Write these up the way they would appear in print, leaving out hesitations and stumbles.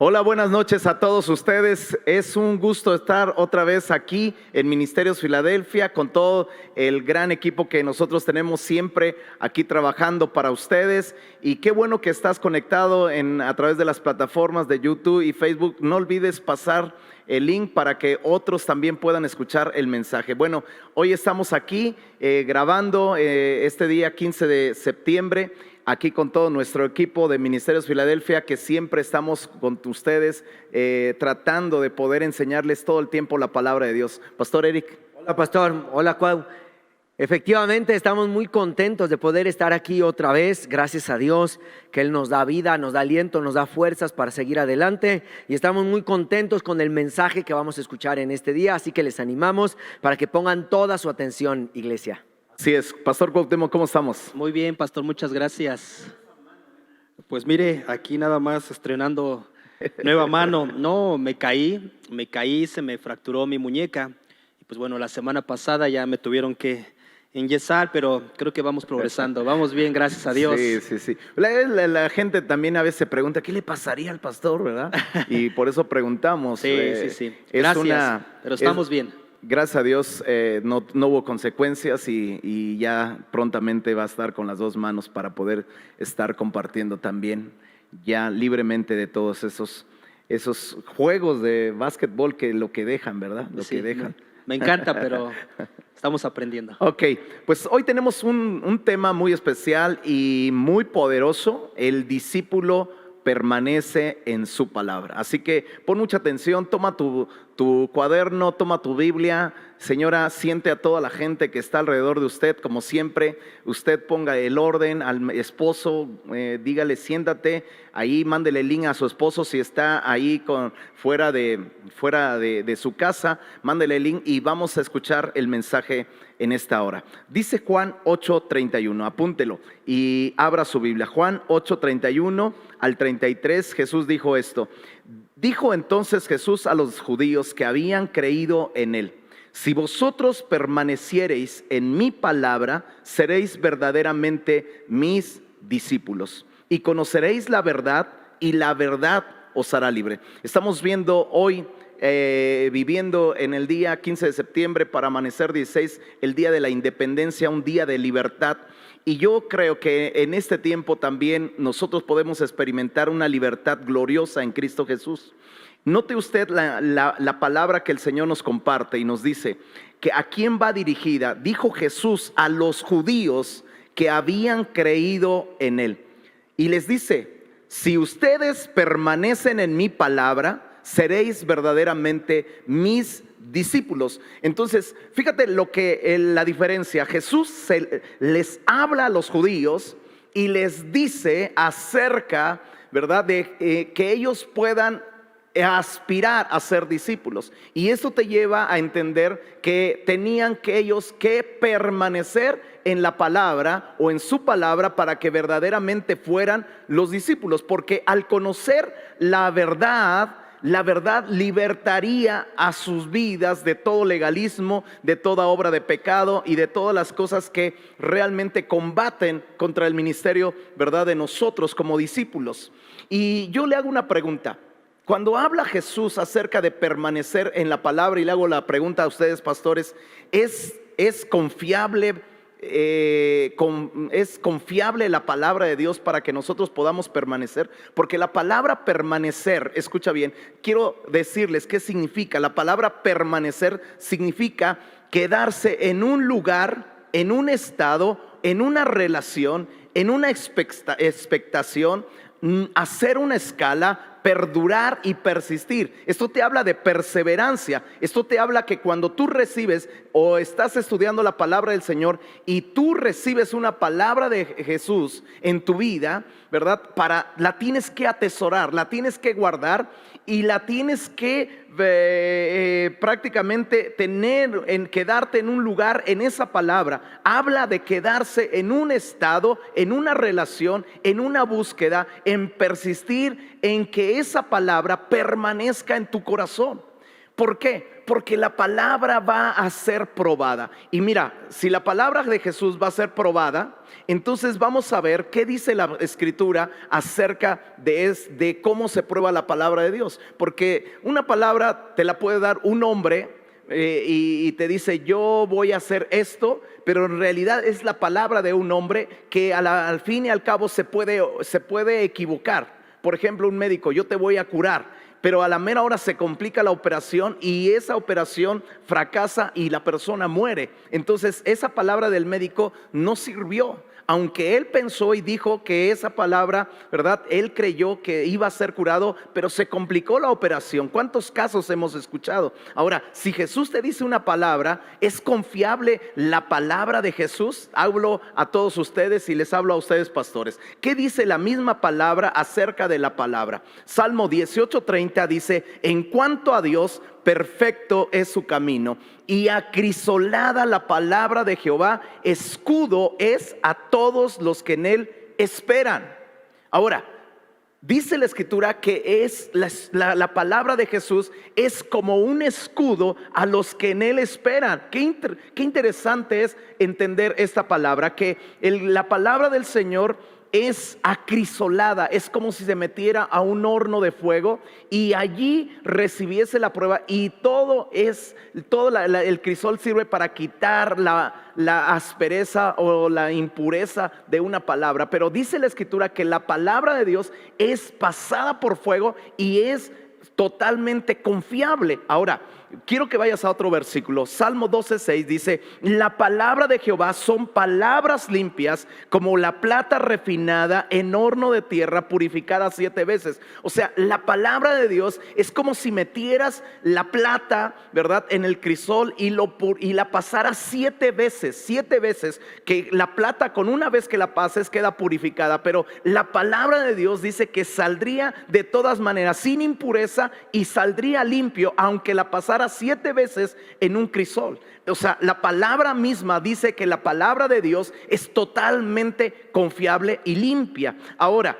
Hola, buenas noches a todos ustedes. Es un gusto estar otra vez aquí en Ministerios Filadelfia con todo el gran equipo que nosotros tenemos siempre aquí trabajando para ustedes. Y qué bueno que estás conectado a través de las plataformas de YouTube y Facebook. No olvides pasar el link para que otros también puedan escuchar el mensaje. Bueno, hoy estamos aquí grabando este día 15 de septiembre. Aquí con todo nuestro equipo de Ministerios Filadelfia, que siempre estamos con ustedes tratando de poder enseñarles todo el tiempo la palabra de Dios. Pastor Eric. Hola, pastor. Hola, Cuau. Efectivamente, estamos muy contentos de poder estar aquí otra vez. Gracias a Dios que Él nos da vida, nos da aliento, nos da fuerzas para seguir adelante. Y estamos muy contentos con el mensaje que vamos a escuchar en este día. Así que les animamos para que pongan toda su atención, iglesia. Así es. Pastor Cuauhtémoc, ¿cómo estamos? Muy bien, pastor, muchas gracias. Pues mire, aquí nada más estrenando nueva mano. No, me caí, se me fracturó mi muñeca. Y pues bueno, la semana pasada ya me tuvieron que enyesar, pero creo que vamos progresando. Vamos bien, gracias a Dios. Sí. La gente también a veces se pregunta, ¿qué le pasaría al pastor, verdad? Y por eso preguntamos. Sí. Gracias, pero estamos bien. Gracias a Dios no hubo consecuencias y ya prontamente va a estar con las dos manos para poder estar compartiendo también ya libremente de todos esos juegos de básquetbol que lo que dejan, ¿verdad? Lo que dejan. Me encanta, pero estamos aprendiendo. Ok, pues hoy tenemos un tema muy especial y muy poderoso. El discípulo permanece en su palabra. Así que pon mucha atención, toma tu cuaderno, toma tu Biblia. Señora, siente a toda la gente que está alrededor de usted, como siempre. Usted ponga el orden al esposo, dígale siéntate, ahí mándele el link a su esposo si está ahí fuera de su casa, mándele el link y vamos a escuchar el mensaje en esta hora. Dice Juan 8:31, apúntelo y abra su Biblia. Juan 8:31 al 33, Jesús dijo esto. Dijo entonces Jesús a los judíos que habían creído en él: si vosotros permaneciereis en mi palabra, seréis verdaderamente mis discípulos y conoceréis la verdad y la verdad os hará libre. Estamos viendo hoy, viviendo en el día 15 de septiembre para amanecer 16, el día de la independencia, un día de libertad. Y yo creo que en este tiempo también nosotros podemos experimentar una libertad gloriosa en Cristo Jesús. Note usted la palabra que el Señor nos comparte y nos dice que a quién va dirigida. Dijo Jesús a los judíos que habían creído en él. Y les dice: si ustedes permanecen en mi palabra, seréis verdaderamente mis discípulos. Entonces, fíjate la diferencia. Jesús les habla a los judíos y les dice acerca, ¿verdad?, de que ellos puedan aspirar a ser discípulos. Y eso te lleva a entender que tenían que ellos que permanecer en la palabra o en su palabra para que verdaderamente fueran los discípulos, porque al conocer la verdad libertaría a sus vidas de todo legalismo, de toda obra de pecado y de todas las cosas que realmente combaten contra el ministerio, ¿verdad?, de nosotros como discípulos. Y yo le hago una pregunta. Cuando habla Jesús acerca de permanecer en la palabra, y le hago la pregunta a ustedes, pastores, ¿es confiable? ¿Es confiable la palabra de Dios para que nosotros podamos permanecer? Porque la palabra permanecer, escucha bien, quiero decirles qué significa. La palabra permanecer significa quedarse en un lugar, en un estado, en una relación, en una expectación, hacer una escala, perdurar y persistir. Esto te habla de perseverancia. Esto te habla que cuando tú recibes o estás estudiando la palabra del Señor y tú recibes una palabra de Jesús en tu vida, ¿verdad?, la tienes que atesorar, la tienes que guardar y la tienes que prácticamente quedarte en un lugar en esa palabra. Habla de quedarse en un estado, en una relación, en una búsqueda, en persistir, en que esa palabra permanezca en tu corazón. ¿Por qué? Porque la palabra va a ser probada. Y mira, si la palabra de Jesús va a ser probada, entonces vamos a ver qué dice la Escritura acerca de cómo se prueba la palabra de Dios. Porque una palabra te la puede dar un hombre y te dice, yo voy a hacer esto, pero en realidad es la palabra de un hombre que al fin y al cabo se puede equivocar. Por ejemplo, un médico, yo te voy a curar, pero a la mera hora se complica la operación y esa operación fracasa y la persona muere. Entonces esa palabra del médico no sirvió. Aunque él pensó y dijo que esa palabra, ¿verdad? Él creyó que iba a ser curado, pero se complicó la operación. ¿Cuántos casos hemos escuchado? Ahora, si Jesús te dice una palabra, ¿es confiable la palabra de Jesús? Hablo a todos ustedes y les hablo a ustedes, pastores. ¿Qué dice la misma palabra acerca de la palabra? Salmo 18:30 dice, en cuanto a Dios, perfecto es su camino, y acrisolada la palabra de Jehová, escudo es a todos los que en él esperan. Ahora, dice la Escritura que es la palabra de Jesús es como un escudo a los que en él esperan. Qué interesante es entender esta palabra, que la palabra del Señor es acrisolada, es como si se metiera a un horno de fuego y allí recibiese la prueba, y todo el crisol sirve para quitar la aspereza o la impureza de una palabra. Pero dice la Escritura que la palabra de Dios es pasada por fuego y es totalmente confiable. Ahora, quiero que vayas a otro versículo. Salmo 12:6 dice, la palabra de Jehová son palabras limpias como la plata refinada en horno de tierra purificada 7 veces. O sea, la palabra de Dios es como si metieras la plata, ¿verdad?, en el crisol y la pasaras 7 veces. 7 veces, que la plata con una vez que la pases queda purificada. Pero la palabra de Dios dice que saldría de todas maneras sin impureza y saldría limpio aunque la pasara 7 veces en un crisol. O sea, la palabra misma dice que la palabra de Dios es totalmente confiable y limpia. Ahora,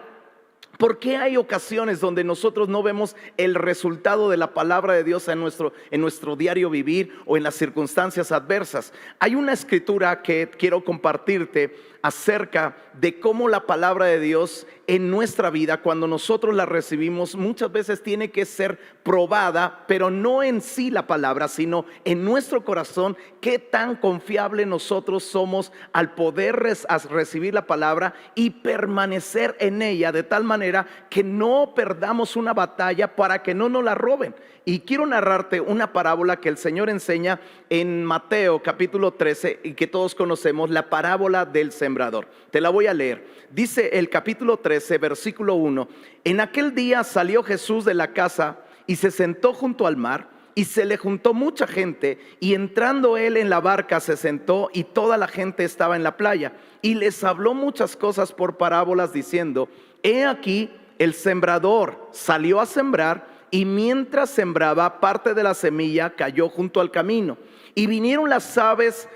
¿por qué hay ocasiones donde nosotros no vemos el resultado de la palabra de Dios en nuestro diario vivir o en las circunstancias adversas? Hay una escritura que quiero compartirte acerca de cómo la palabra de Dios en nuestra vida, cuando nosotros la recibimos, muchas veces tiene que ser probada, pero no en sí la palabra, sino en nuestro corazón, qué tan confiable nosotros somos al poder recibir la palabra y permanecer en ella, de tal manera que no perdamos una batalla para que no nos la roben. Y quiero narrarte una parábola que el Señor enseña en Mateo capítulo 13 y que todos conocemos, la parábola del sembrador. Te la voy a leer. Dice el capítulo 13, versículo 1: en aquel día salió Jesús de la casa y se sentó junto al mar, y se le juntó mucha gente, y entrando él en la barca se sentó, y toda la gente estaba en la playa, y les habló muchas cosas por parábolas diciendo: he aquí el sembrador salió a sembrar, y mientras sembraba, parte de la semilla cayó junto al camino, y vinieron las aves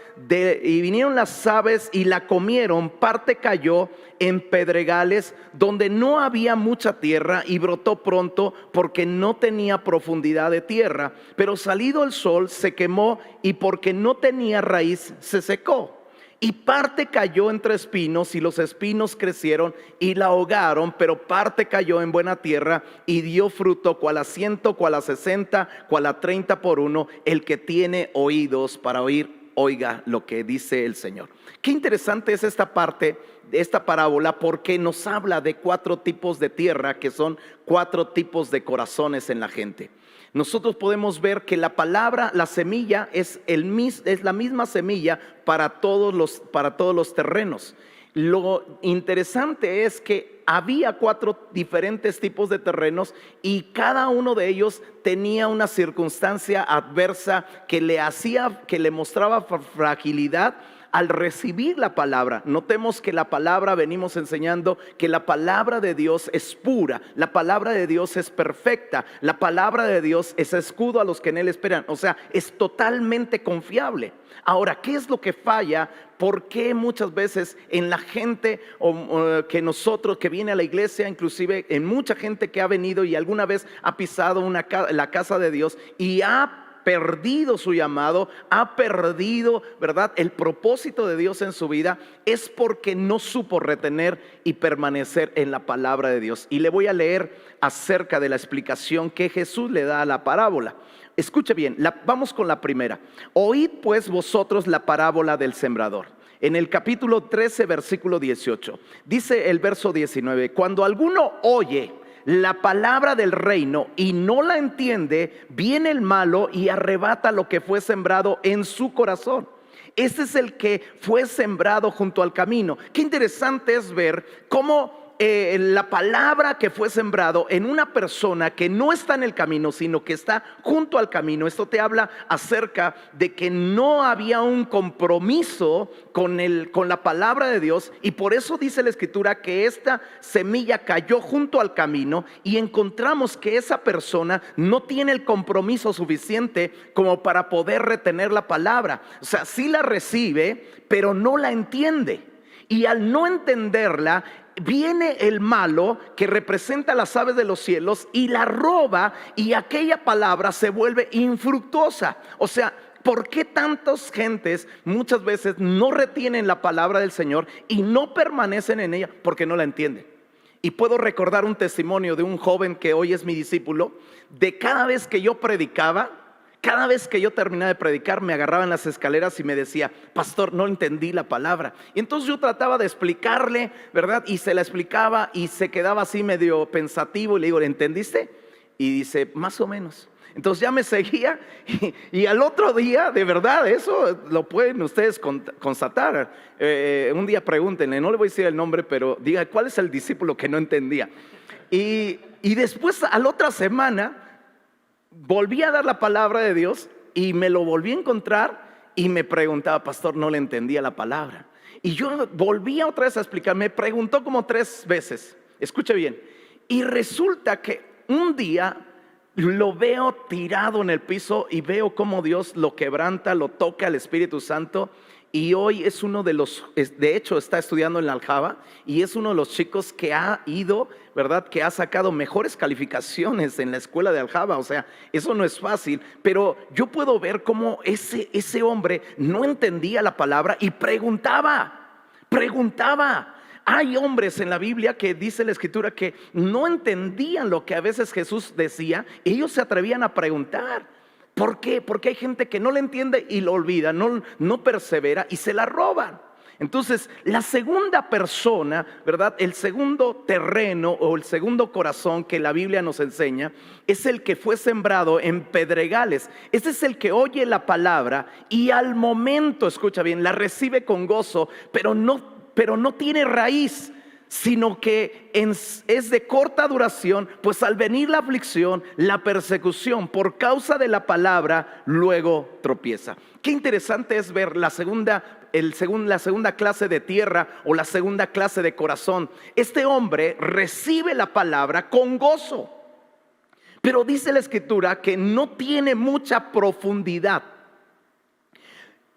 y la comieron. Parte cayó en pedregales donde no había mucha tierra, y brotó pronto porque no tenía profundidad de tierra, pero salido el sol se quemó, y porque no tenía raíz se secó. Y parte cayó entre espinos, y los espinos crecieron y la ahogaron. Pero parte cayó en buena tierra y dio fruto, cual a 100, cual a 60, cual a 30 por uno. El que tiene oídos para oír, oiga lo que dice el Señor. Qué interesante es esta parte de esta parábola, porque nos habla de 4 tipos de tierra, que son 4 tipos de corazones en la gente. Nosotros podemos ver que la palabra, la semilla es la misma semilla para todos los terrenos. Lo interesante es que había 4 diferentes tipos de terrenos, y cada uno de ellos tenía una circunstancia adversa que le mostraba fragilidad al recibir la palabra. Notemos que la palabra, venimos enseñando que la palabra de Dios es pura, la palabra de Dios es perfecta, la palabra de Dios es escudo a los que en él esperan, o sea, es totalmente confiable. Ahora, ¿qué es lo que falla? ¿Por qué muchas veces en la gente que nosotros, que viene a la iglesia, inclusive en mucha gente que ha venido y alguna vez ha pisado la casa de Dios y ha perdido su llamado, ha perdido, ¿verdad?, el propósito de Dios en su vida? Es porque no supo retener y permanecer en la palabra de Dios. Y le voy a leer acerca de la explicación que Jesús le da a la parábola. Escuche bien, vamos con la primera. Oíd pues vosotros la parábola del sembrador. En el capítulo 13, versículo 18, dice el verso 19: cuando alguno oye la palabra del reino y no la entiende, viene el malo y arrebata lo que fue sembrado en su corazón. Ese es el que fue sembrado junto al camino. Qué interesante es ver cómo la palabra que fue sembrado en una persona que no está en el camino, sino que está junto al camino. Esto te habla acerca de que no había un compromiso con la palabra de Dios, y por eso dice la escritura que esta semilla cayó junto al camino, y encontramos que esa persona no tiene el compromiso suficiente como para poder retener la palabra. O sea, sí la recibe, pero no la entiende, y al no entenderla, viene el malo que representa las aves de los cielos y la roba, y aquella palabra se vuelve infructuosa. O sea, ¿por qué tantas gentes muchas veces no retienen la palabra del Señor y no permanecen en ella? Porque no la entienden. Y puedo recordar un testimonio de un joven que hoy es mi discípulo, de cada vez que yo predicaba, cada vez que yo terminaba de predicar, me agarraba en las escaleras y me decía: pastor, no entendí la palabra. Y entonces yo trataba de explicarle, ¿verdad? Y se la explicaba y se quedaba así medio pensativo, y le digo: ¿le entendiste? Y dice: más o menos. Entonces ya me seguía, y al otro día, de verdad, eso lo pueden ustedes constatar. Un día pregúntenle, no le voy a decir el nombre, pero diga: ¿cuál es el discípulo que no entendía? Y después, a la otra semana, volví a dar la palabra de Dios y me lo volví a encontrar y me preguntaba: pastor, no le entendía la palabra. Y yo volvía otra vez a explicar, me preguntó como 3 veces, escuche bien, y resulta que un día lo veo tirado en el piso y veo cómo Dios lo quebranta, lo toca el Espíritu Santo. Y hoy es uno de los, de hecho está estudiando en la Aljaba, y es uno de los chicos que ha ido, ¿verdad?, que ha sacado mejores calificaciones en la escuela de Aljaba. O sea, eso no es fácil, pero yo puedo ver cómo ese hombre no entendía la palabra y preguntaba. Hay hombres en la Biblia que dice la escritura que no entendían lo que a veces Jesús decía, y ellos se atrevían a preguntar. ¿Por qué? Porque hay gente que no le entiende y lo olvida, no persevera y se la roban. Entonces, la segunda persona, ¿verdad?, el segundo terreno o el segundo corazón que la Biblia nos enseña, es el que fue sembrado en pedregales. Ese es el que oye la palabra y al momento, escucha bien, la recibe con gozo, pero no tiene raíz, sino que es de corta duración, pues al venir la aflicción, la persecución por causa de la palabra, luego tropieza. Qué interesante es ver la segunda clase de tierra o la segunda clase de corazón. Este hombre recibe la palabra con gozo, pero dice la escritura que no tiene mucha profundidad.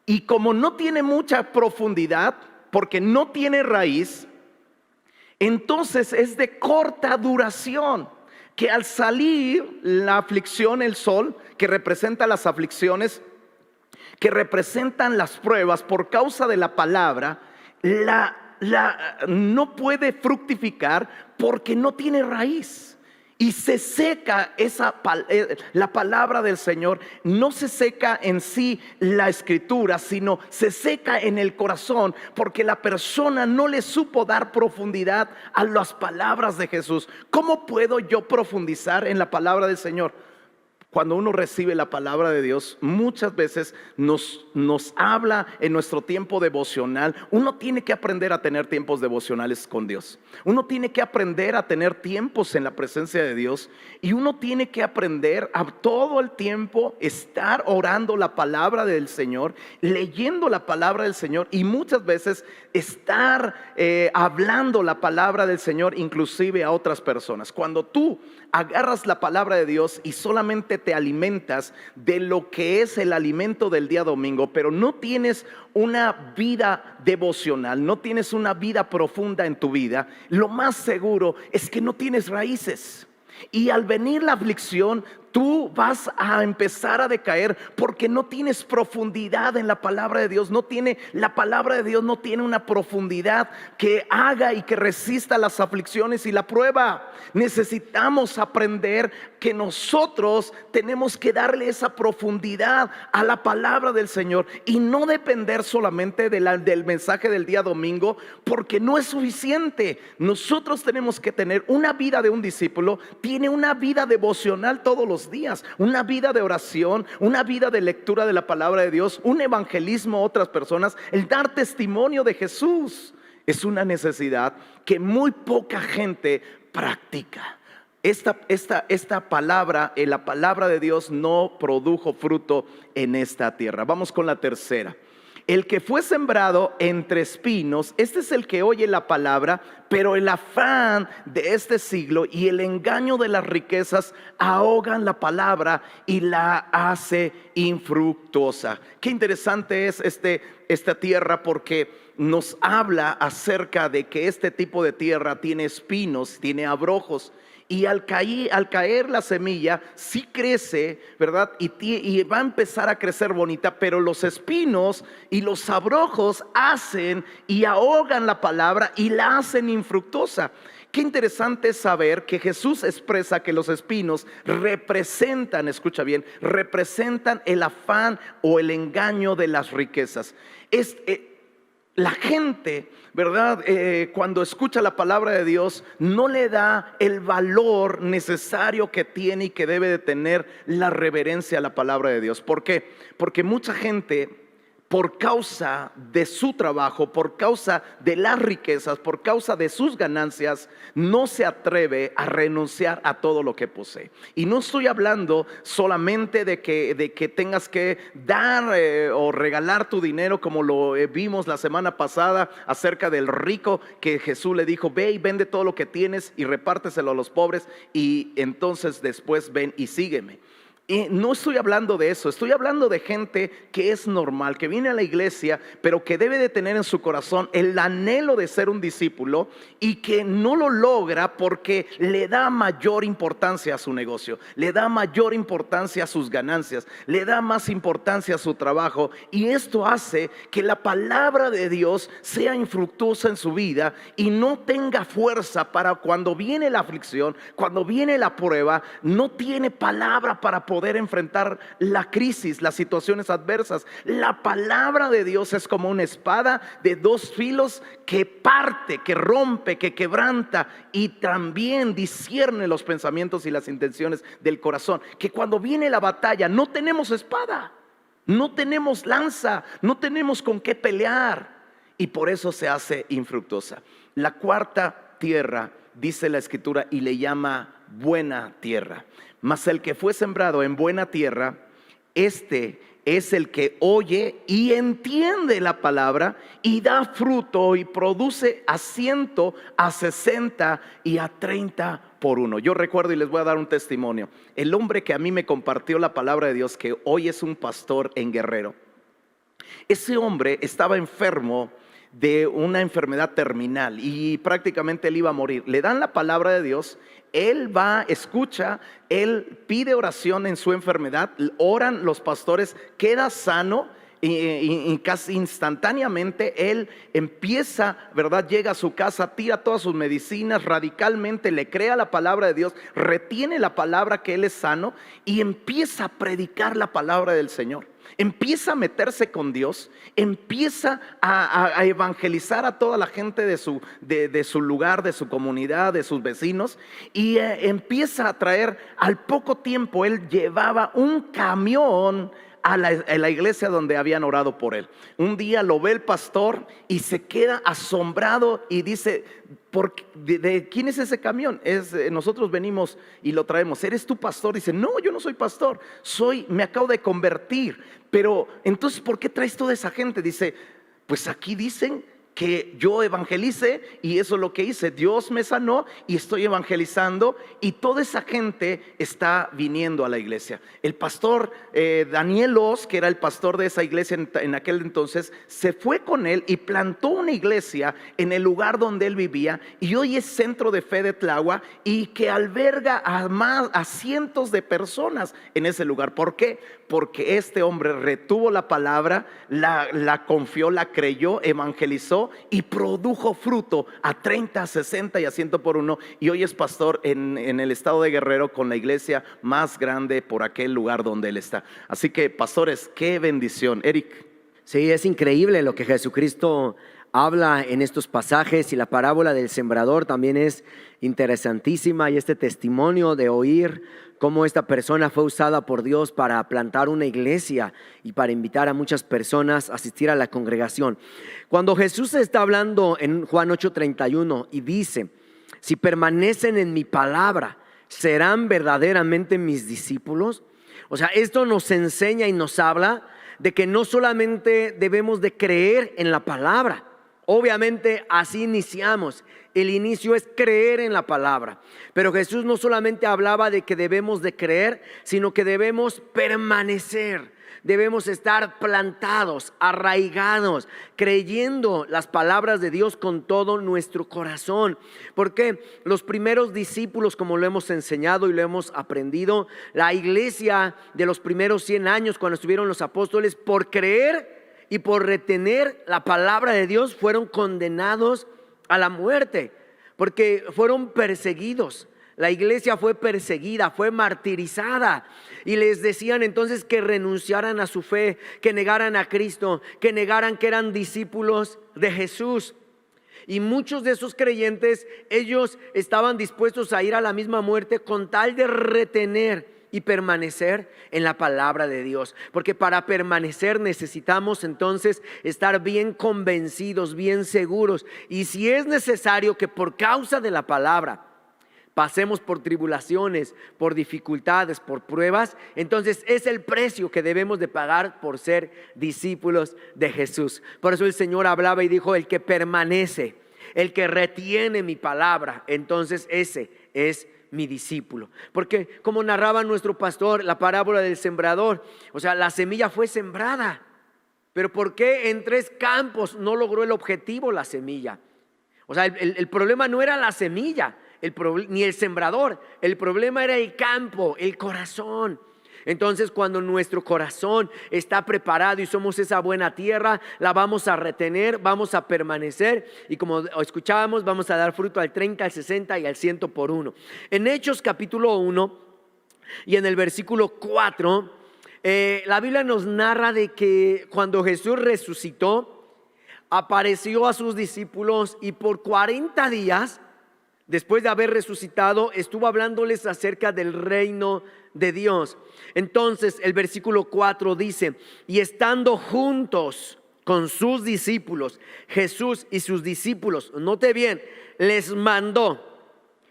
Y como no tiene mucha profundidad, porque no tiene raíz, entonces es de corta duración, que al salir la aflicción, el sol, que representa las aflicciones, que representan las pruebas por causa de la palabra, no puede fructificar porque no tiene raíz. Y se seca la palabra del Señor. No se seca en sí la escritura, sino se seca en el corazón, porque la persona no le supo dar profundidad a las palabras de Jesús. ¿Cómo puedo yo profundizar en la palabra del Señor? Cuando uno recibe la palabra de Dios, muchas veces nos habla en nuestro tiempo devocional. Uno tiene que aprender a tener tiempos devocionales con Dios. Uno tiene que aprender a tener tiempos en la presencia de Dios. Y uno tiene que aprender a todo el tiempo estar orando la palabra del Señor, leyendo la palabra del Señor, y muchas veces estar hablando la palabra del Señor inclusive a otras personas. Cuando tú agarras la palabra de Dios y solamente te alimentas de lo que es el alimento del día domingo, pero no tienes una vida devocional, no tienes una vida profunda en tu vida, lo más seguro es que no tienes raíces. Y al venir la aflicción, tú vas a empezar a decaer porque no tienes profundidad en la palabra de Dios. La palabra de Dios no tiene una profundidad que haga y que resista las aflicciones y la prueba. Necesitamos aprender que nosotros tenemos que darle esa profundidad a la palabra del Señor y no depender solamente del mensaje del día domingo, porque no es suficiente. Nosotros tenemos que tener una vida de un discípulo, tiene una vida devocional todos los días, una vida de oración, una vida de lectura de la palabra de Dios, un evangelismo a otras personas, el dar testimonio de Jesús. Es una necesidad que muy poca gente practica. Esta palabra, la palabra de Dios no produjo fruto en esta tierra. Vamos con la tercera. El que fue sembrado entre espinos, este es el que oye la palabra, pero el afán de este siglo y el engaño de las riquezas ahogan la palabra y la hace infructuosa. Qué interesante es esta tierra, porque nos habla acerca de que este tipo de tierra tiene espinos, tiene abrojos. Y al caer la semilla, sí crece, ¿verdad? Y va a empezar a crecer bonita, pero los espinos y los abrojos hacen y ahogan la palabra y la hacen infructuosa. Qué interesante es saber que Jesús expresa que los espinos representan, escucha bien, representan el afán o el engaño de las riquezas. La gente, ¿verdad? Cuando escucha la palabra de Dios, no le da el valor necesario que tiene y que debe de tener la reverencia a la palabra de Dios. ¿Por qué? Porque mucha gente, por causa de su trabajo, por causa de las riquezas, por causa de sus ganancias, no se atreve a renunciar a todo lo que posee. Y no estoy hablando solamente de que tengas que dar o regalar tu dinero, como lo vimos la semana pasada acerca del rico, que Jesús le dijo: ve y vende todo lo que tienes y repárteselo a los pobres, y entonces después ven y sígueme. Y no estoy hablando de eso, estoy hablando de gente que es normal, que viene a la iglesia, pero que debe de tener en su corazón el anhelo de ser un discípulo y que no lo logra porque le da mayor importancia a su negocio, le da mayor importancia a sus ganancias, le da más importancia a su trabajo, y esto hace que la palabra de Dios sea infructuosa en su vida y no tenga fuerza para cuando viene la aflicción, cuando viene la prueba. No tiene palabra para poder enfrentar la crisis, las situaciones adversas. La palabra de Dios es como una espada de dos filos que parte, que rompe, que quebranta y también discierne los pensamientos y las intenciones del corazón. Que cuando viene la batalla no tenemos espada, no tenemos lanza, no tenemos con qué pelear, y por eso se hace infructuosa. La cuarta tierra, dice la escritura, y le llama buena tierra. Mas el que fue sembrado en buena tierra, este es el que oye y entiende la palabra y da fruto y produce a 100, a 60 y a 30 por uno. Yo recuerdo, y les voy a dar un testimonio, el hombre que a mí me compartió la palabra de Dios, que hoy es un pastor en Guerrero. Ese hombre estaba enfermo de una enfermedad terminal y prácticamente él iba a morir. Le dan la palabra de Dios, él va, escucha, él pide oración en su enfermedad, oran los pastores, queda sano y casi instantáneamente él empieza, ¿verdad? Llega a su casa, tira todas sus medicinas, radicalmente le crea la palabra de Dios, retiene la palabra que él es sano y empieza a predicar la palabra del Señor. empieza a meterse con Dios, empieza a evangelizar a toda la gente de su lugar, de su comunidad, de sus vecinos, y empieza a traer. Al poco tiempo él llevaba un camión a la iglesia donde habían orado por él. Un día lo ve el pastor y se queda asombrado y dice: ¿de quién es ese camión? Nosotros venimos y lo traemos. ¿Eres tú pastor? Dice: no, yo no soy pastor, me acabo de convertir. Pero entonces, ¿por qué traes toda esa gente? Dice: pues aquí dicen que yo evangelice, y eso es lo que hice. Dios me sanó y estoy evangelizando, y toda esa gente está viniendo a la iglesia. El pastor Daniel Oz, que era el pastor de esa iglesia en aquel entonces, se fue con él y plantó una iglesia en el lugar donde él vivía, y hoy es Centro de Fe de Tláhuac, y que alberga a cientos de personas en ese lugar. ¿Por qué? Porque este hombre retuvo la palabra, la confió, la creyó, evangelizó y produjo fruto a 30, a 60 y a 100 por uno. Y hoy es pastor en el estado de Guerrero, con la iglesia más grande por aquel lugar donde él está. Así que, pastores, qué bendición. Eric. Sí, es increíble lo que Jesucristo habla en estos pasajes, y la parábola del sembrador también es interesantísima, y este testimonio de oír cómo esta persona fue usada por Dios para plantar una iglesia y para invitar a muchas personas a asistir a la congregación. Cuando Jesús está hablando en Juan 8:31 y dice: si permanecen en mi palabra, serán verdaderamente mis discípulos. O sea, esto nos enseña y nos habla de que no solamente debemos de creer en la palabra. Obviamente así iniciamos. El inicio es creer en la palabra. Pero Jesús no solamente hablaba de que debemos de creer, sino que debemos permanecer. Debemos estar plantados, arraigados, creyendo las palabras de Dios con todo nuestro corazón. Porque los primeros discípulos, como lo hemos enseñado y lo hemos aprendido, la iglesia de los primeros 100 años, cuando estuvieron los apóstoles, por creer y por retener la palabra de Dios, fueron condenados a la muerte, porque fueron perseguidos. La iglesia fue perseguida, fue martirizada, y les decían entonces que renunciaran a su fe, que negaran a Cristo, que negaran que eran discípulos de Jesús. Y muchos de esos creyentes, ellos estaban dispuestos a ir a la misma muerte con tal de retener y permanecer en la palabra de Dios. Porque para permanecer necesitamos entonces estar bien convencidos, bien seguros. Y si es necesario que por causa de la palabra pasemos por tribulaciones, por dificultades, por pruebas, entonces es el precio que debemos de pagar por ser discípulos de Jesús. Por eso el Señor hablaba y dijo: el que permanece, el que retiene mi palabra, entonces ese es mi discípulo. Porque como narraba nuestro pastor la parábola del sembrador, o sea, la semilla fue sembrada, pero ¿por qué en 3 campos no logró el objetivo la semilla? O sea, el problema no era la semilla, ni el sembrador. El problema era el campo, el corazón. Entonces, cuando nuestro corazón está preparado y somos esa buena tierra, la vamos a retener, vamos a permanecer, y como escuchábamos, vamos a dar fruto al 30, al 60 y al 100 por uno. En Hechos capítulo 1 y en el versículo 4, la Biblia nos narra de que cuando Jesús resucitó, apareció a sus discípulos, y por 40 días después de haber resucitado, estuvo hablándoles acerca del reino de Dios. Entonces el versículo 4 dice: y estando juntos con sus discípulos, Jesús y sus discípulos, note bien, les mandó.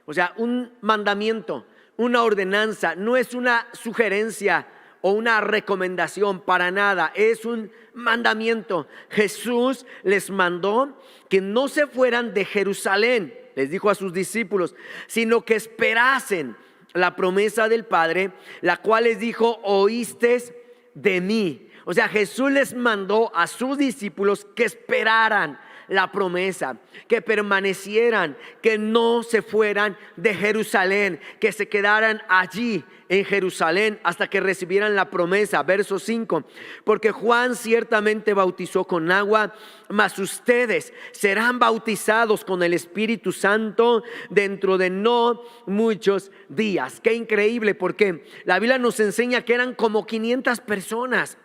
O sea, un mandamiento, una ordenanza, no es una sugerencia o una recomendación, para nada, es un mandamiento. Jesús les mandó que no se fueran de Jerusalén, les dijo a sus discípulos, sino que esperasen la promesa del Padre, la cual les dijo: oísteis de mí. O sea, Jesús les mandó a sus discípulos que esperaran la promesa, que permanecieran, que no se fueran de Jerusalén, que se quedaran allí en Jerusalén hasta que recibieran la promesa. Verso 5: porque Juan ciertamente bautizó con agua, mas ustedes serán bautizados con el Espíritu Santo dentro de no muchos días. Qué increíble, porque la Biblia nos enseña que eran como 500 personas.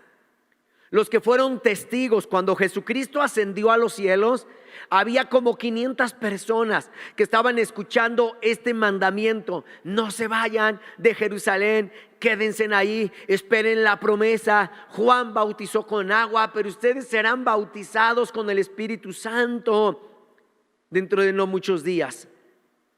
los que fueron testigos cuando Jesucristo ascendió a los cielos, había como 500 personas que estaban escuchando este mandamiento: no se vayan de Jerusalén, quédense ahí, esperen la promesa. Juan bautizó con agua, pero ustedes serán bautizados con el Espíritu Santo dentro de no muchos días.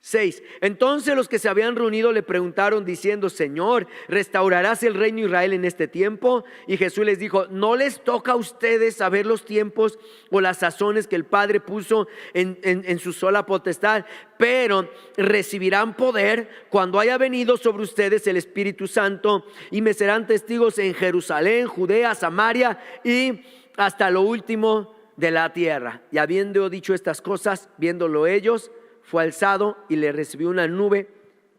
6. Entonces los que se habían reunido le preguntaron diciendo: Señor, ¿restaurarás el reino de Israel en este tiempo? Y Jesús les dijo: no les toca a ustedes saber los tiempos o las sazones que el Padre puso en su sola potestad, pero recibirán poder cuando haya venido sobre ustedes el Espíritu Santo, y me serán testigos en Jerusalén, Judea, Samaria y hasta lo último de la tierra. Y habiendo dicho estas cosas, viéndolo ellos, fue alzado y le recibió una nube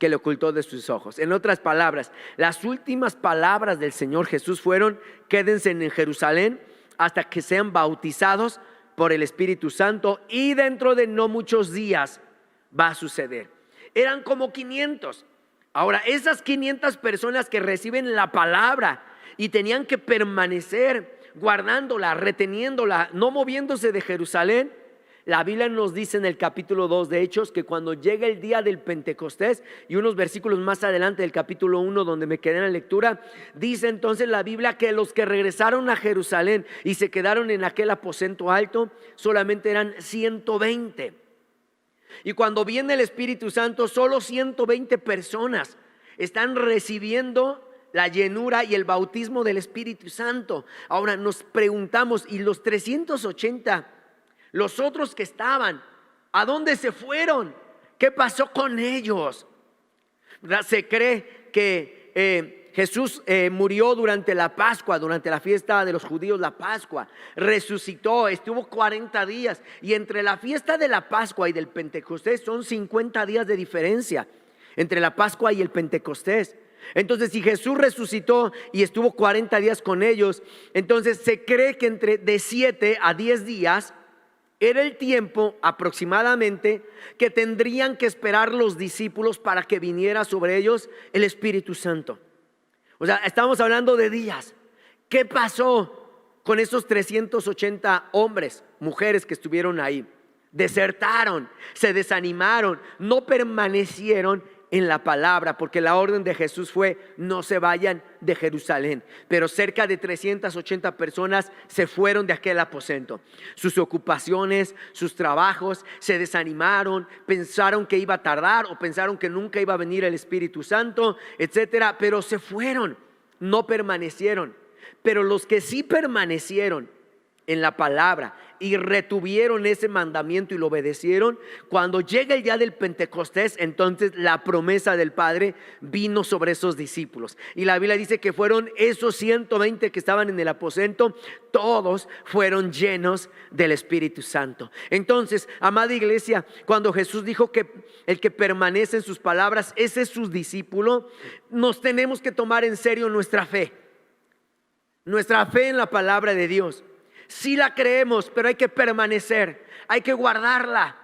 que le ocultó de sus ojos. En otras palabras, las últimas palabras del Señor Jesús fueron: quédense en Jerusalén hasta que sean bautizados por el Espíritu Santo, y dentro de no muchos días va a suceder. Eran como 500. Ahora, esas 500 personas que reciben la palabra y tenían que permanecer guardándola, reteniéndola, no moviéndose de Jerusalén. La Biblia nos dice en el capítulo 2 de Hechos que cuando llega el día del Pentecostés, y unos versículos más adelante del capítulo 1 donde me quedé en la lectura, dice entonces la Biblia que los que regresaron a Jerusalén y se quedaron en aquel aposento alto solamente eran 120. Y cuando viene el Espíritu Santo, solo 120 personas están recibiendo la llenura y el bautismo del Espíritu Santo. Ahora nos preguntamos: ¿y los 380? Los otros que estaban, ¿a dónde se fueron? ¿Qué pasó con ellos? Se cree que Jesús murió durante la Pascua, durante la fiesta de los judíos, la Pascua. Resucitó, estuvo 40 días. Y entre la fiesta de la Pascua y del Pentecostés son 50 días de diferencia entre la Pascua y el Pentecostés. Entonces, si Jesús resucitó y estuvo 40 días con ellos, entonces se cree que de 7 a 10 días era el tiempo aproximadamente que tendrían que esperar los discípulos para que viniera sobre ellos el Espíritu Santo. O sea, estamos hablando de días. ¿Qué pasó con esos 380 hombres, mujeres que estuvieron ahí? Desertaron, se desanimaron, no permanecieron en la palabra, porque la orden de Jesús fue: no se vayan de Jerusalén. Pero cerca de 380 personas se fueron de aquel aposento. Sus ocupaciones, sus trabajos, se desanimaron, pensaron que iba a tardar o pensaron que nunca iba a venir el Espíritu Santo, etcétera, pero se fueron, no permanecieron. Pero los que sí permanecieron en la palabra y retuvieron ese mandamiento y lo obedecieron, cuando llega el día del Pentecostés, entonces la promesa del Padre vino sobre esos discípulos. Y la Biblia dice que fueron esos 120 que estaban en el aposento, todos fueron llenos del Espíritu Santo. Entonces, amada iglesia, cuando Jesús dijo que el que permanece en sus palabras, ese es su discípulo, nos tenemos que tomar en serio nuestra fe en la palabra de Dios. Sí la creemos, pero hay que permanecer, hay que guardarla,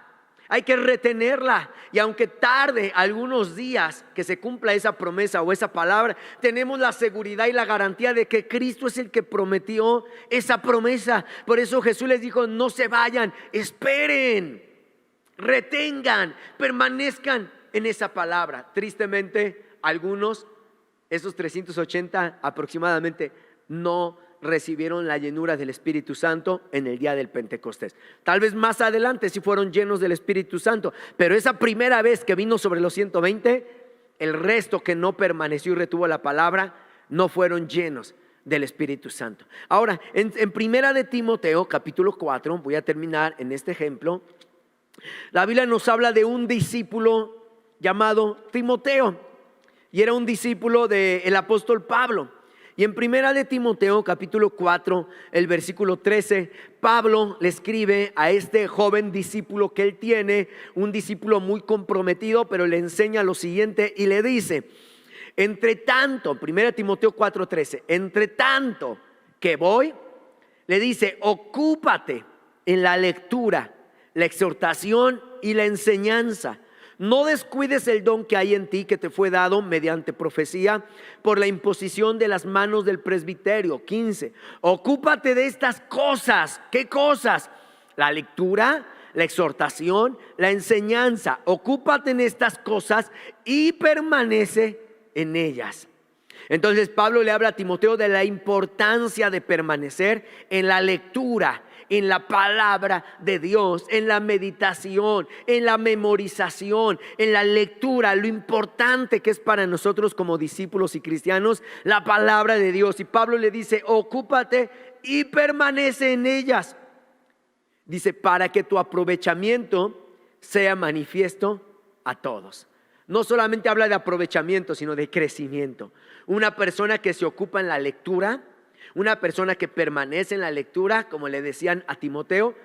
hay que retenerla. Y aunque tarde algunos días que se cumpla esa promesa o esa palabra, tenemos la seguridad y la garantía de que Cristo es el que prometió esa promesa. Por eso Jesús les dijo: no se vayan, esperen, retengan, permanezcan en esa palabra. Tristemente, algunos, esos 380 aproximadamente, no recibieron la llenura del Espíritu Santo en el día del Pentecostés. Tal vez más adelante sí fueron llenos del Espíritu Santo, pero esa primera vez que vino sobre los 120, el resto que no permaneció y retuvo la palabra, no fueron llenos del Espíritu Santo. Ahora, en primera de Timoteo, capítulo 4, voy a terminar en este ejemplo. La Biblia nos habla de un discípulo llamado Timoteo, y era un discípulo del apóstol Pablo. Y en primera de Timoteo capítulo 4, el versículo 13, Pablo le escribe a este joven discípulo que él tiene, un discípulo muy comprometido, pero le enseña lo siguiente y le dice: entre tanto, primera de Timoteo 4, 13, entre tanto que voy, le dice: ocúpate en la lectura, la exhortación y la enseñanza. No descuides el don que hay en ti, que te fue dado mediante profecía por la imposición de las manos del presbiterio. 15. Ocúpate de estas cosas. ¿Qué cosas? La lectura, la exhortación, la enseñanza. Ocúpate en estas cosas y permanece en ellas. Entonces Pablo le habla a Timoteo de la importancia de permanecer en la lectura, en la palabra de Dios, en la meditación, en la memorización, en la lectura, lo importante que es para nosotros como discípulos y cristianos la palabra de Dios. Y Pablo le dice, ocúpate y permanece en ellas. Dice, para que tu aprovechamiento sea manifiesto a todos. No solamente habla de aprovechamiento, sino de crecimiento. Una persona que se ocupa en la lectura, una persona que permanece en la lectura, como le decían a Timoteo,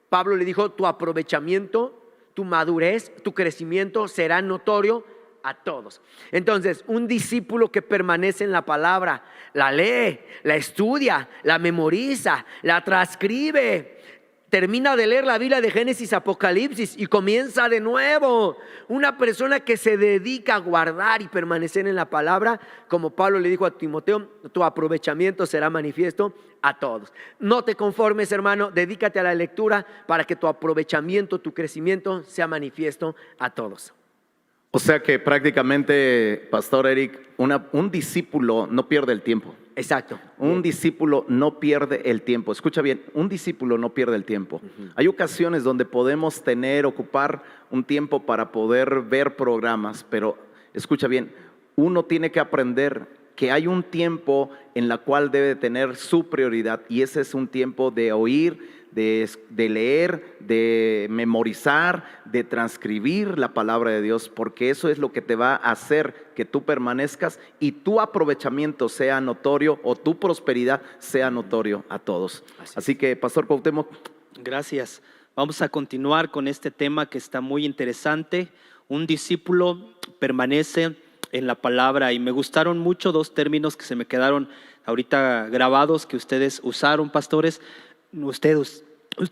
Pablo le dijo, tu aprovechamiento, tu madurez, tu crecimiento será notorio a todos. Entonces, un discípulo que permanece en la palabra, la lee, la estudia, la memoriza, la transcribe, termina de leer la Biblia de Génesis, Apocalipsis y comienza de nuevo. Una persona que se dedica a guardar y permanecer en la palabra, como Pablo le dijo a Timoteo, tu aprovechamiento será manifiesto a todos. No te conformes, hermano, dedícate a la lectura para que tu aprovechamiento, tu crecimiento sea manifiesto a todos. O sea que prácticamente, Pastor Eric, un discípulo no pierde el tiempo. Exacto. Un discípulo no pierde el tiempo. Escucha bien, un discípulo no pierde el tiempo. Hay ocasiones donde podemos ocupar un tiempo para poder ver programas, pero escucha bien, uno tiene que aprender que hay un tiempo en la cual debe tener su prioridad, y ese es un tiempo de oír, de leer, de memorizar, de transcribir la palabra de Dios, porque eso es lo que te va a hacer que tú permanezcas y tu aprovechamiento sea notorio, o tu prosperidad sea notorio a todos. Así que, Pastor Cuauhtémoc. Gracias. Vamos a continuar con este tema que está muy interesante. Un discípulo permanece en la palabra, y me gustaron mucho dos términos que se me quedaron ahorita grabados que ustedes usaron, pastores. Usted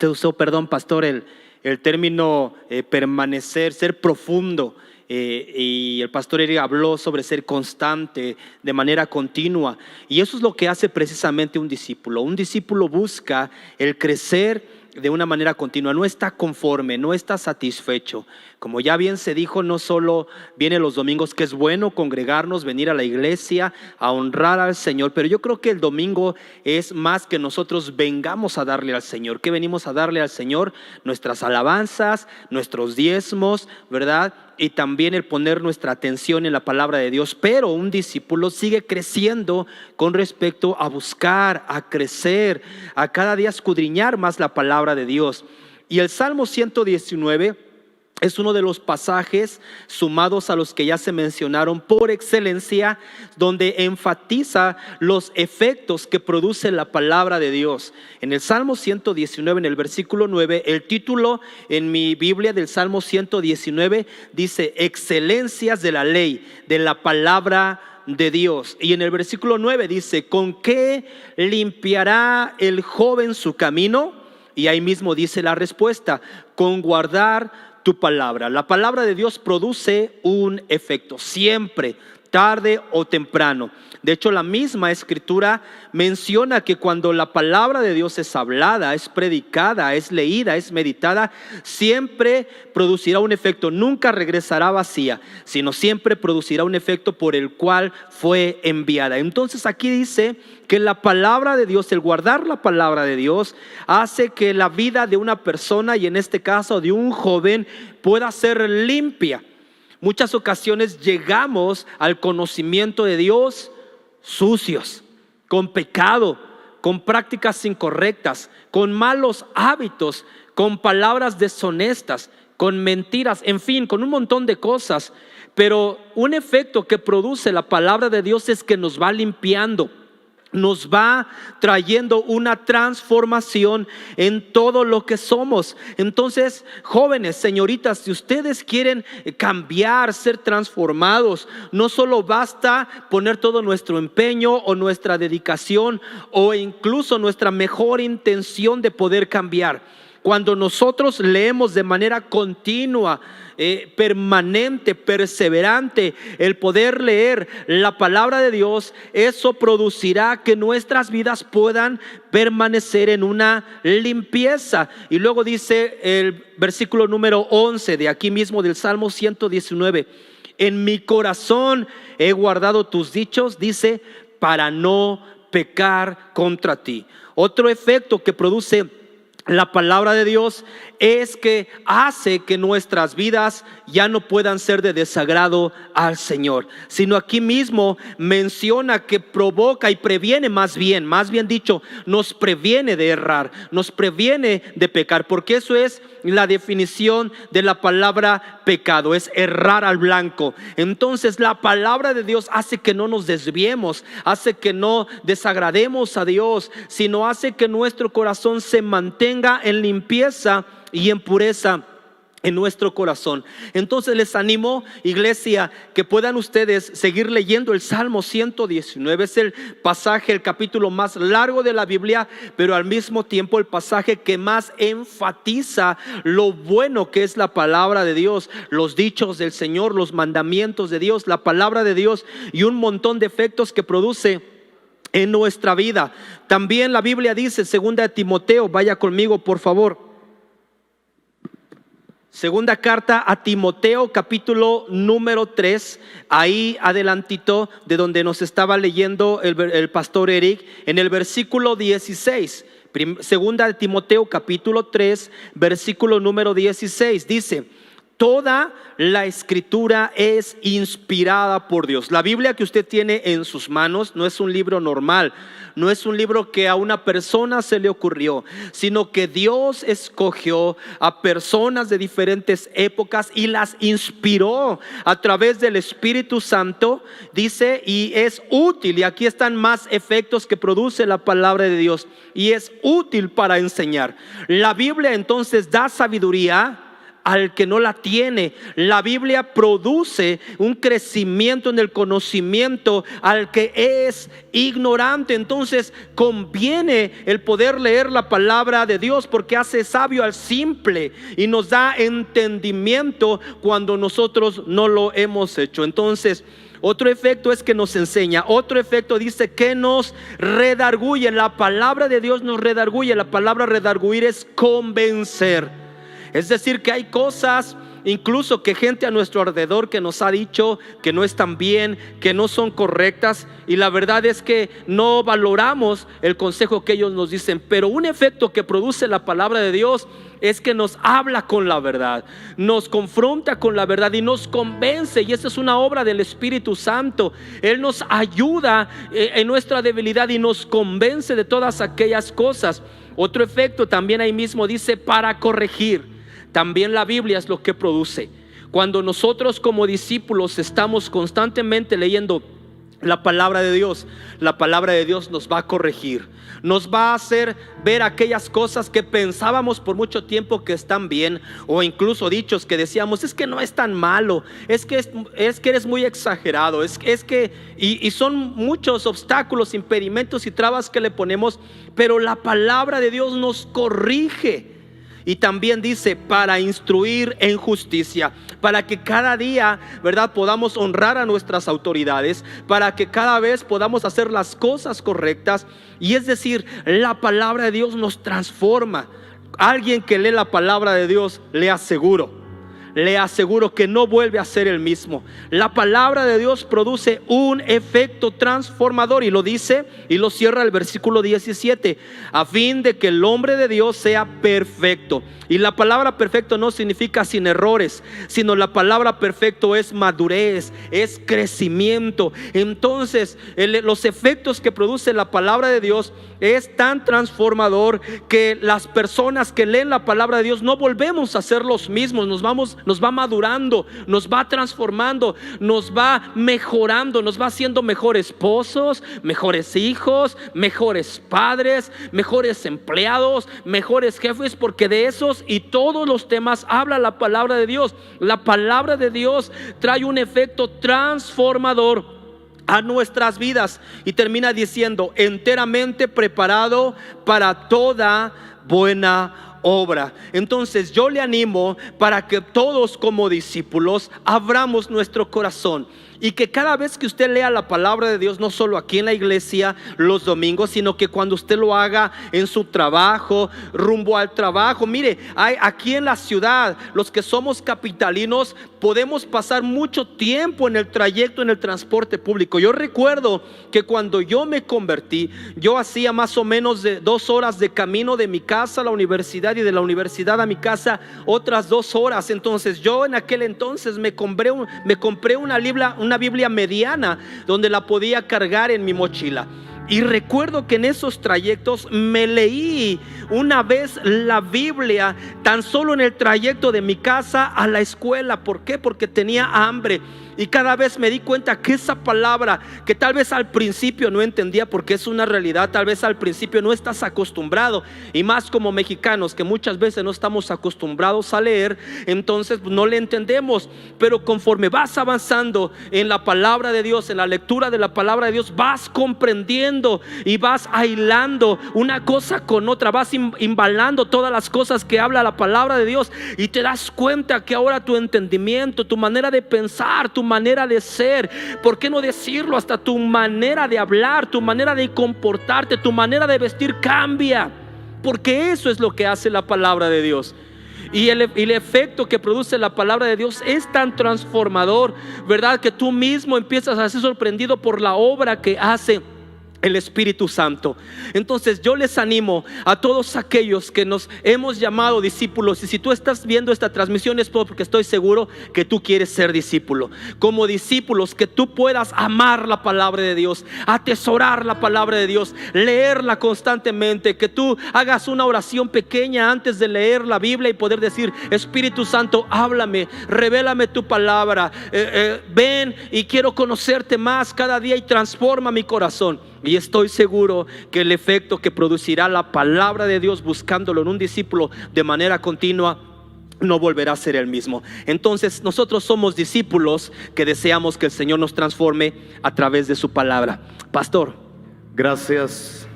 usó, pastor, el término permanecer, ser profundo, y el pastor Eric habló sobre ser constante, de manera continua, y eso es lo que hace precisamente un discípulo. Un discípulo busca el crecer de una manera continua, no está conforme, no está satisfecho. Como ya bien se dijo, no solo viene los domingos, que es bueno congregarnos, venir a la iglesia, a honrar al Señor, pero yo creo que el domingo es más que nosotros vengamos a darle al Señor. ¿Qué venimos a darle al Señor? Nuestras alabanzas, nuestros diezmos, ¿verdad? Y también el poner nuestra atención en la palabra de Dios. Pero un discípulo sigue creciendo con respecto a buscar, a crecer, a cada día escudriñar más la palabra de Dios. Y el Salmo 119 es uno de los pasajes, sumados a los que ya se mencionaron, por excelencia, donde enfatiza los efectos que produce la palabra de Dios. En el Salmo 119, en el versículo 9, el título en mi Biblia del Salmo 119 dice: excelencias de la ley, de la palabra de Dios. Y en el versículo 9 dice: ¿con qué limpiará el joven su camino? Y ahí mismo dice la respuesta: con guardar tu palabra. La palabra de Dios produce un efecto siempre, tarde o temprano. De hecho, la misma escritura menciona que cuando la palabra de Dios es hablada, es predicada, es leída, es meditada, siempre producirá un efecto. Nunca regresará vacía, sino siempre producirá un efecto por el cual fue enviada. Entonces aquí dice que la palabra de Dios, el guardar la palabra de Dios, hace que la vida de una persona, y en este caso de un joven, pueda ser limpia. Muchas ocasiones llegamos al conocimiento de Dios sucios, con pecado, con prácticas incorrectas, con malos hábitos, con palabras deshonestas, con mentiras, en fin, con un montón de cosas. Pero un efecto que produce la palabra de Dios es que nos va limpiando, nos va trayendo una transformación en todo lo que somos. Entonces, jóvenes, señoritas, si ustedes quieren cambiar, ser transformados, no solo basta poner todo nuestro empeño o nuestra dedicación o incluso nuestra mejor intención de poder cambiar. Cuando nosotros leemos de manera continua, permanente, perseverante, el poder leer la palabra de Dios, eso producirá que nuestras vidas puedan permanecer en una limpieza. Y luego dice el versículo número 11 de aquí mismo del Salmo 119: en mi corazón he guardado tus dichos, dice, para no pecar contra ti. Otro efecto que produce la palabra de Dios es que hace que nuestras vidas ya no puedan ser de desagrado al Señor, sino aquí mismo menciona que provoca y previene, más bien dicho, nos previene de errar, nos previene de pecar, porque eso es la definición de la palabra pecado, es errar al blanco. Entonces la palabra de Dios hace que no nos desviemos, hace que no desagrademos a Dios, sino hace que nuestro corazón se mantenga en limpieza y en pureza en nuestro corazón. Entonces les animo, iglesia, que puedan ustedes seguir leyendo el Salmo 119. Es el pasaje, el capítulo más largo de la Biblia, pero al mismo tiempo el pasaje que más enfatiza lo bueno que es la palabra de Dios, los dichos del Señor, los mandamientos de Dios, la palabra de Dios y un montón de efectos que produce en nuestra vida. También la Biblia dice, segunda de Timoteo, vaya conmigo por favor. Segunda carta a Timoteo, capítulo número 3, ahí adelantito de donde nos estaba leyendo el pastor Eric, en el versículo 16. Segunda de Timoteo, capítulo 3, versículo número 16, dice: toda la escritura es inspirada por Dios. La Biblia que usted tiene en sus manos no es un libro normal, no es un libro que a una persona se le ocurrió, sino que Dios escogió a personas de diferentes épocas y las inspiró a través del Espíritu Santo, dice, y es útil. Y aquí están más efectos que produce la palabra de Dios, y es útil para enseñar. La Biblia entonces da sabiduría al que no la tiene. La Biblia produce un crecimiento en el conocimiento al que es ignorante. Entonces conviene el poder leer la palabra de Dios, porque hace sabio al simple y nos da entendimiento cuando nosotros no lo hemos hecho. Entonces otro efecto es que nos enseña. Otro efecto dice que nos redarguye. La palabra de Dios nos redarguye. La palabra redarguir es convencer. Es decir, que hay cosas incluso que gente a nuestro alrededor que nos ha dicho que no están bien, que no son correctas, y la verdad es que no valoramos el consejo que ellos nos dicen. Pero un efecto que produce la palabra de Dios es que nos habla con la verdad, nos confronta con la verdad y nos convence. Y esa es una obra del Espíritu Santo. Él nos ayuda en nuestra debilidad y nos convence de todas aquellas cosas. Otro efecto también ahí mismo dice para corregir. También la Biblia es lo que produce. Cuando nosotros como discípulos estamos constantemente leyendo la palabra de Dios, la palabra de Dios nos va a corregir, nos va a hacer ver aquellas cosas que pensábamos por mucho tiempo que están bien, o incluso dichos que decíamos, es que no es tan malo, es que eres muy exagerado, es que son muchos obstáculos, impedimentos y trabas que le ponemos, pero la palabra de Dios nos corrige. Y también dice para instruir en justicia, para que cada día, ¿verdad?, podamos honrar a nuestras autoridades, para que cada vez podamos hacer las cosas correctas. Y es decir, la palabra de Dios nos transforma. Alguien que lee la palabra de Dios, le aseguro que no vuelve a ser el mismo. La palabra de Dios produce un efecto transformador, y lo dice y lo cierra el versículo 17: a fin de que el hombre de Dios sea perfecto. Y la palabra perfecto no significa sin errores, sino la palabra perfecto es madurez, es crecimiento. Entonces los efectos que produce la palabra de Dios es tan transformador que las personas que leen la palabra de Dios no volvemos a ser los mismos. Nos va madurando, nos va transformando, nos va mejorando, nos va haciendo mejores esposos, mejores hijos, mejores padres, mejores empleados, mejores jefes, porque de esos y todos los temas habla la palabra de Dios. La palabra de Dios trae un efecto transformador a nuestras vidas, y termina diciendo enteramente preparado para toda buena obra. Entonces yo le animo para que todos como discípulos abramos nuestro corazón y que cada vez que usted lea la palabra de Dios, no solo aquí en la iglesia los domingos, sino que cuando usted lo haga en su trabajo, rumbo al trabajo. Mire, aquí en la ciudad, los que somos capitalinos podemos pasar mucho tiempo en el trayecto, en el transporte público. Yo recuerdo que cuando yo me convertí, yo hacía más o menos de 2 horas de camino de mi casa a la universidad y de la universidad a mi casa otras 2 horas. Entonces yo en aquel entonces me compré una Biblia mediana donde la podía cargar en mi mochila. Y recuerdo que en esos trayectos me leí una vez la Biblia tan solo en el trayecto de mi casa a la escuela. ¿Por qué? Porque tenía hambre. Y cada vez me di cuenta que esa palabra, que tal vez al principio no entendía porque es una realidad, tal vez al principio no estás acostumbrado, y más como mexicanos que muchas veces no estamos acostumbrados a leer, entonces no le entendemos. Pero conforme vas avanzando en la palabra de Dios, en la lectura de la palabra de Dios, vas comprendiendo y vas hilando una cosa con otra, vas imbalando todas las cosas que habla la palabra de Dios, y te das cuenta que ahora tu entendimiento, tu manera de pensar, tu manera de ser, ¿por qué no decirlo? Hasta tu manera de hablar, tu manera de comportarte, tu manera de vestir cambia, porque eso es lo que hace la palabra de Dios. Y el efecto que produce la palabra de Dios es tan transformador, ¿verdad? Que tú mismo empiezas a ser sorprendido por la obra que hace el Espíritu Santo. Entonces yo les animo a todos aquellos que nos hemos llamado discípulos, y si tú estás viendo esta transmisión es porque estoy seguro que tú quieres ser discípulo. Como discípulos, que tú puedas amar la palabra de Dios, atesorar la palabra de Dios, leerla constantemente, que tú hagas una oración pequeña antes de leer la Biblia y poder decir: Espíritu Santo, háblame, revélame tu palabra, ven y quiero conocerte más cada día y transforma mi corazón. Y estoy seguro que el efecto que producirá la palabra de Dios buscándolo en un discípulo de manera continua no volverá a ser el mismo. Entonces nosotros somos discípulos que deseamos que el Señor nos transforme a través de su palabra. Pastor. Gracias,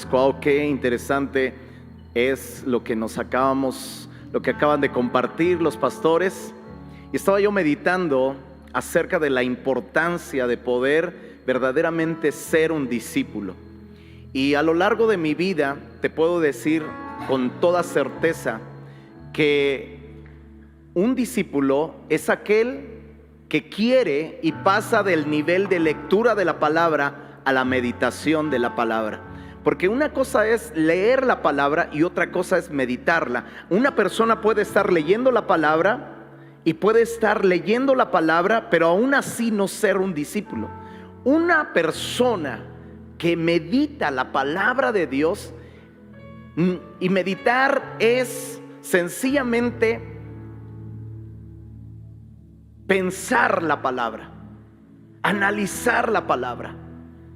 Cuau. Qué interesante es lo que acaban de compartir los pastores. Y estaba yo meditando acerca de la importancia de poder verdaderamente ser un discípulo. Y a lo largo de mi vida te puedo decir con toda certeza que un discípulo es aquel que quiere y pasa del nivel de lectura de la palabra a la meditación de la palabra. Porque una cosa es leer la palabra y otra cosa es meditarla. Una persona puede estar leyendo la palabra y puede estar leyendo la palabra, pero aún así no ser un discípulo. Una persona que medita la palabra de Dios, y meditar es sencillamente pensar la palabra, analizar la palabra,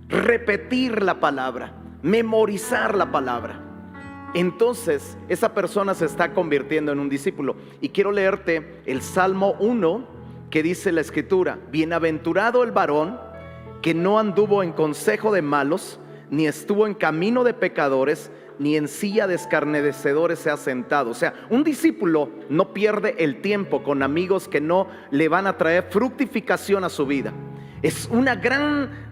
repetir la palabra, memorizar la palabra. Entonces esa persona se está convirtiendo en un discípulo. Y quiero leerte el Salmo 1, que dice la Escritura: bienaventurado el varón que no anduvo en consejo de malos, ni estuvo en camino de pecadores, ni en silla de escarnecedores se ha sentado. O sea, un discípulo no pierde el tiempo con amigos que no le van a traer fructificación a su vida. Es una gran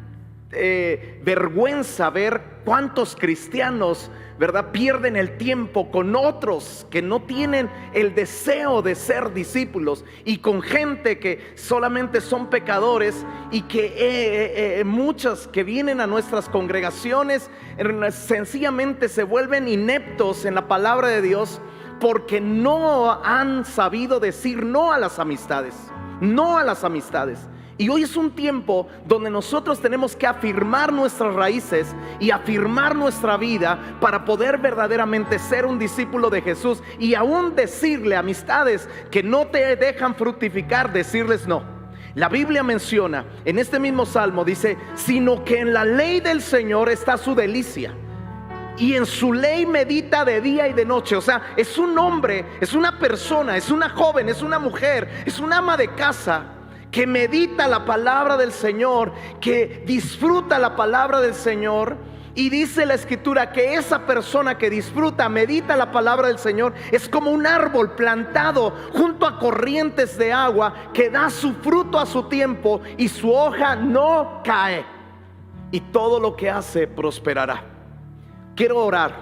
vergüenza ver cuántos cristianos, ¿verdad?, pierden el tiempo con otros que no tienen el deseo de ser discípulos, y con gente que solamente son pecadores, y que muchas que vienen a nuestras congregaciones sencillamente se vuelven ineptos en la palabra de Dios porque no han sabido decir no a las amistades, no a las amistades. Y hoy es un tiempo donde nosotros tenemos que afirmar nuestras raíces y afirmar nuestra vida para poder verdaderamente ser un discípulo de Jesús, y aún decirle a amistades que no te dejan fructificar, decirles no. La Biblia menciona en este mismo salmo, dice: sino que en la ley del Señor está su delicia, y en su ley medita de día y de noche. O sea, es un hombre, es una persona, es una joven, es una mujer, es una ama de casa que medita la palabra del Señor, que disfruta la palabra del Señor, Y dice la Escritura que esa persona que disfruta, medita la palabra del Señor, es como un árbol plantado junto a corrientes de agua que da su fruto a su tiempo y su hoja no cae. Y todo lo que hace prosperará. Quiero orar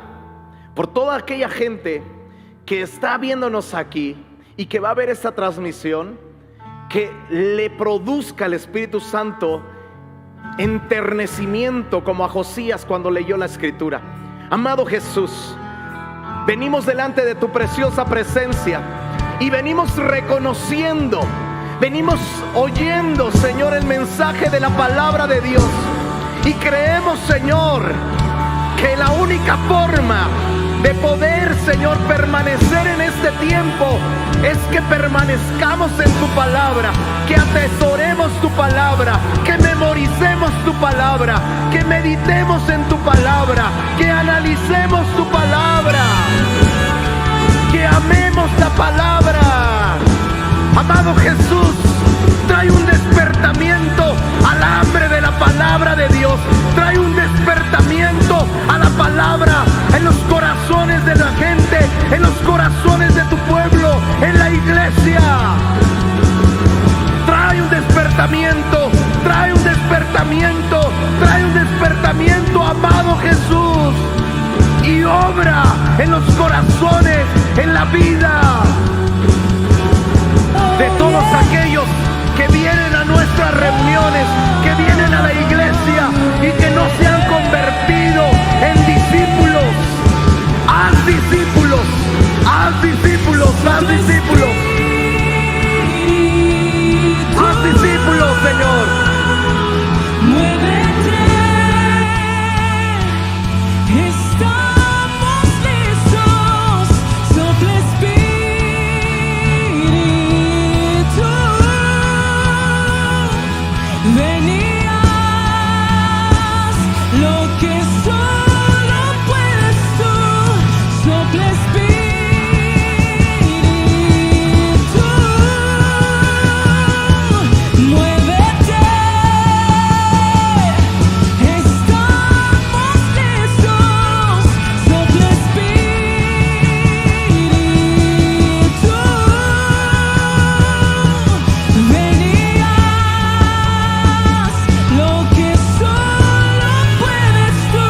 por toda aquella gente que está viéndonos aquí y que va a ver esta transmisión, que le produzca el Espíritu Santo enternecimiento como a Josías cuando leyó la Escritura. Amado Jesús, venimos delante de tu preciosa presencia y venimos reconociendo, venimos oyendo, Señor, el mensaje de la palabra de Dios, y creemos, Señor, que la única forma de poder, Señor, permanecer en este tiempo es que permanezcamos en tu palabra, que atesoremos tu palabra, que memoricemos tu palabra, que meditemos en tu palabra, que analicemos tu palabra, que amemos la palabra. Amado Jesús, trae un despertamiento al hambre de la palabra de Dios. Trae un despertamiento a la palabra en los corazones de la gente, en los corazones de tu pueblo, en la iglesia. Trae un despertamiento, trae un despertamiento, trae un despertamiento, amado Jesús, y obra en los corazones, en la vida de todos aquellos que vienen a nuestras reuniones, que vienen a la iglesia y que no se han convertido en discípulos. Haz discípulos, haz discípulos, haz discípulos. Haz discípulos, Señor. Muévete, estamos listos, sopla Espíritu, ven y haz lo que solo puedes tú, sopla Espíritu, muévete, estamos listos, sopla Espíritu, ven y haz lo que solo puedes tú.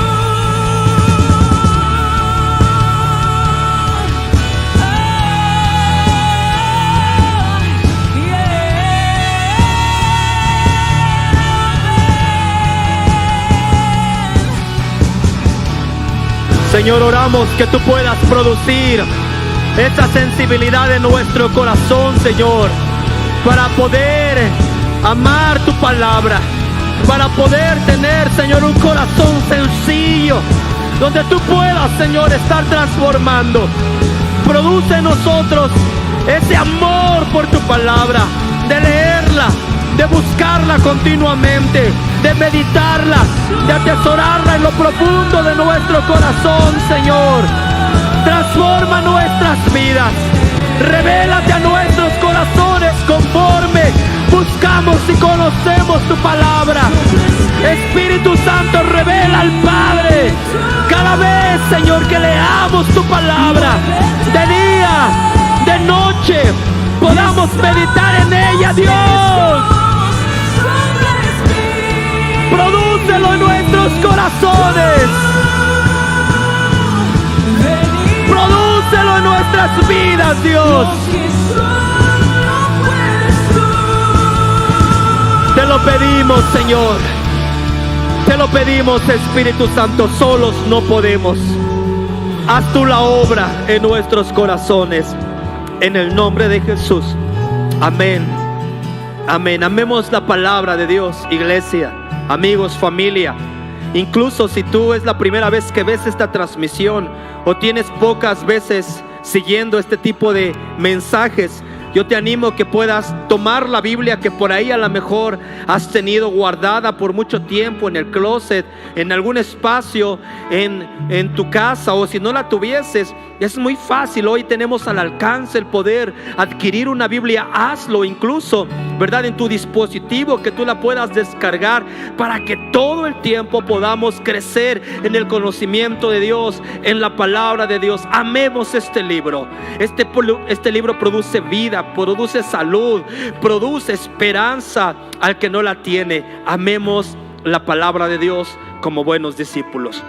Señor, oramos que tú puedas producir esa sensibilidad en nuestro corazón, Señor, para poder amar tu palabra, para poder tener, Señor, un corazón sencillo, donde tú puedas, Señor, estar transformando. Produce en nosotros ese amor por tu palabra, de leerla, de buscarla continuamente, de meditarla, de atesorarla en lo profundo de nuestro corazón, Señor. Transforma nuestras vidas, revélate a nuestros corazones conforme buscamos y conocemos tu palabra. Espíritu Santo, revela al Padre cada vez, Señor, que leamos tu palabra, de día, de noche, podamos meditar en ella, Dios. Prodúcelo en nuestros corazones. Prodúcelo en nuestras vidas, Dios. Te lo pedimos, Señor. Te lo pedimos, Espíritu Santo. Solos no podemos. Haz tú la obra en nuestros corazones. En el nombre de Jesús. Amén. Amén. Amemos la palabra de Dios, iglesia, amigos, familia. Incluso si tú es la primera vez que ves esta transmisión o tienes pocas veces siguiendo este tipo de mensajes, yo te animo que puedas tomar la Biblia que por ahí a lo mejor has tenido guardada por mucho tiempo en el closet, en algún espacio en tu casa, o si no la tuvieses, es muy fácil. Hoy tenemos al alcance el poder adquirir una Biblia. Hazlo incluso, ¿verdad?, en tu dispositivo, que tú la puedas descargar para que todo el tiempo podamos crecer en el conocimiento de Dios, en la palabra de Dios. Amemos este libro. Este libro produce vida, produce salud, produce esperanza al que no la tiene. Amemos la palabra de Dios como buenos discípulos.